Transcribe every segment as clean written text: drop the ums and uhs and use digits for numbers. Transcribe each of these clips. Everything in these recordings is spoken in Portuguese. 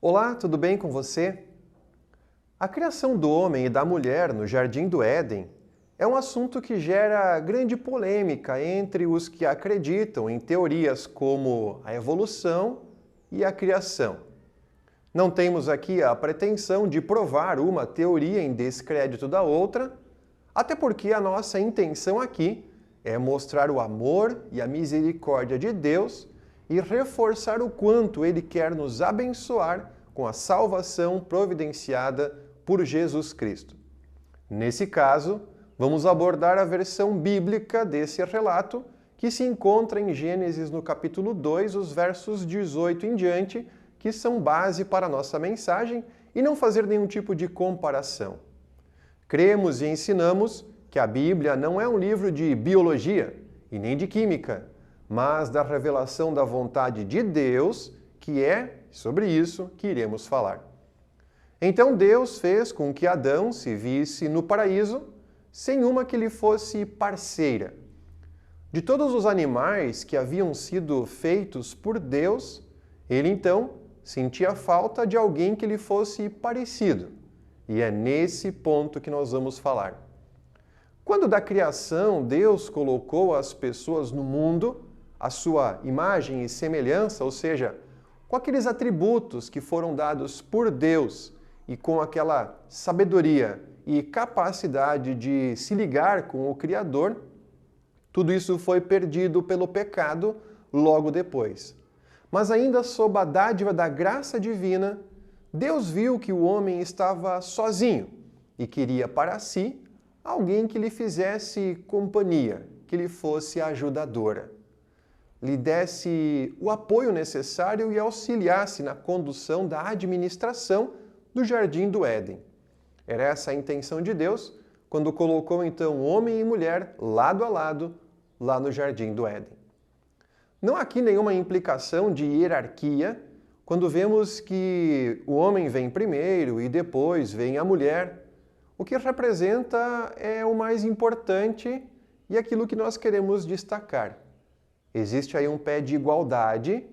Olá, tudo bem com você? A criação do homem e da mulher no Jardim do Éden é um assunto que gera grande polêmica entre os que acreditam em teorias como a evolução e a criação. Não temos aqui a pretensão de provar uma teoria em descrédito da outra, até porque a nossa intenção aqui é mostrar o amor e a misericórdia de Deus e reforçar o quanto Ele quer nos abençoar com a salvação providenciada por Jesus Cristo. Nesse caso, vamos abordar a versão bíblica desse relato, que se encontra em Gênesis no capítulo 2, os versos 18 em diante, que são base para a nossa mensagem, e não fazer nenhum tipo de comparação. Cremos e ensinamos que a Bíblia não é um livro de biologia e nem de química, mas da revelação da vontade de Deus, que é sobre isso que iremos falar. Então Deus fez com que Adão se visse no paraíso sem uma que lhe fosse parceira. De todos os animais que haviam sido feitos por Deus, ele então sentia falta de alguém que lhe fosse parecido. E é nesse ponto que nós vamos falar. Quando da criação Deus colocou as pessoas no mundo, a sua imagem e semelhança, ou seja, com aqueles atributos que foram dados por Deus e com aquela sabedoria e capacidade de se ligar com o Criador, tudo isso foi perdido pelo pecado logo depois. Mas ainda sob a dádiva da graça divina, Deus viu que o homem estava sozinho e queria para si alguém que lhe fizesse companhia, que lhe fosse ajudadora, lhe desse o apoio necessário e auxiliasse na condução da administração do Jardim do Éden. Era essa a intenção de Deus quando colocou então homem e mulher lado a lado lá no Jardim do Éden. Não há aqui nenhuma implicação de hierarquia quando vemos que o homem vem primeiro e depois vem a mulher. O que representa é o mais importante e aquilo que nós queremos destacar. Existe aí um pé de igualdade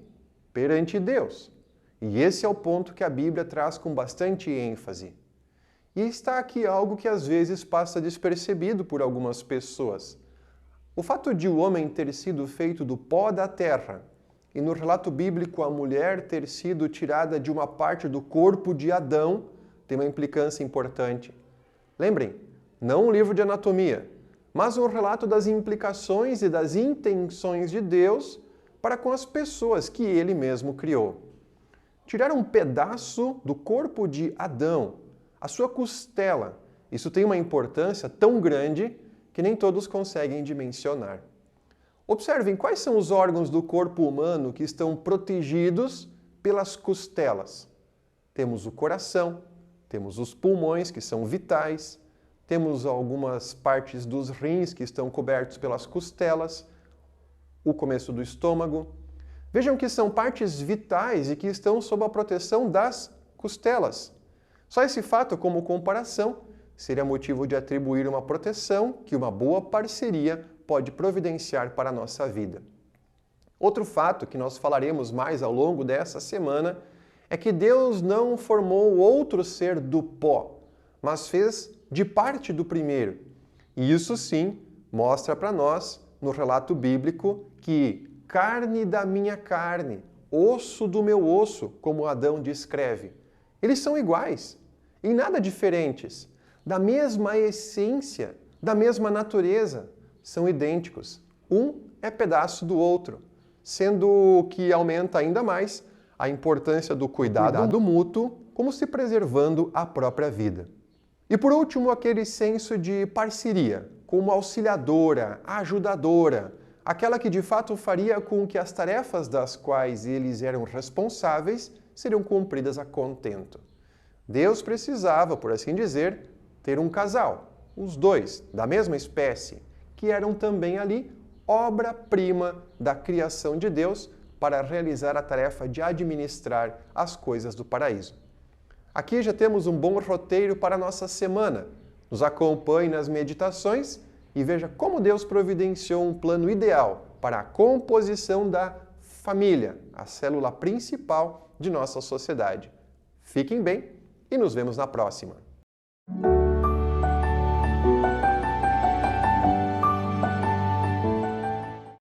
perante Deus. E esse é o ponto que a Bíblia traz com bastante ênfase. E está aqui algo que às vezes passa despercebido por algumas pessoas. O fato de o homem ter sido feito do pó da terra e no relato bíblico a mulher ter sido tirada de uma parte do corpo de Adão tem uma implicância importante. Lembrem, não um livro de anatomia, mas um relato das implicações e das intenções de Deus para com as pessoas que Ele mesmo criou. Tirar um pedaço do corpo de Adão, a sua costela, isso tem uma importância tão grande que nem todos conseguem dimensionar. Observem quais são os órgãos do corpo humano que estão protegidos pelas costelas. Temos o coração, temos os pulmões, que são vitais, temos algumas partes dos rins que estão cobertos pelas costelas, o começo do estômago. Vejam que são partes vitais e que estão sob a proteção das costelas. Só esse fato, como comparação, seria motivo de atribuir uma proteção que uma boa parceria pode providenciar para a nossa vida. Outro fato que nós falaremos mais ao longo dessa semana é que Deus não formou outro ser do pó, mas fez de parte do primeiro. E isso sim mostra para nós, no relato bíblico, que carne da minha carne, osso do meu osso, como Adão descreve. Eles são iguais, em nada diferentes, da mesma essência, da mesma natureza, são idênticos. Um é pedaço do outro, sendo que aumenta ainda mais a importância do cuidado mútuo, como se preservando a própria vida. E por último, aquele senso de parceria, como auxiliadora, ajudadora, aquela que de fato faria com que as tarefas das quais eles eram responsáveis seriam cumpridas a contento. Deus precisava, por assim dizer, ter um casal, os dois, da mesma espécie, que eram também ali obra-prima da criação de Deus para realizar a tarefa de administrar as coisas do paraíso. Aqui já temos um bom roteiro para a nossa semana. Nos acompanhe nas meditações e veja como Deus providenciou um plano ideal para a composição da família, a célula principal de nossa sociedade. Fiquem bem e nos vemos na próxima!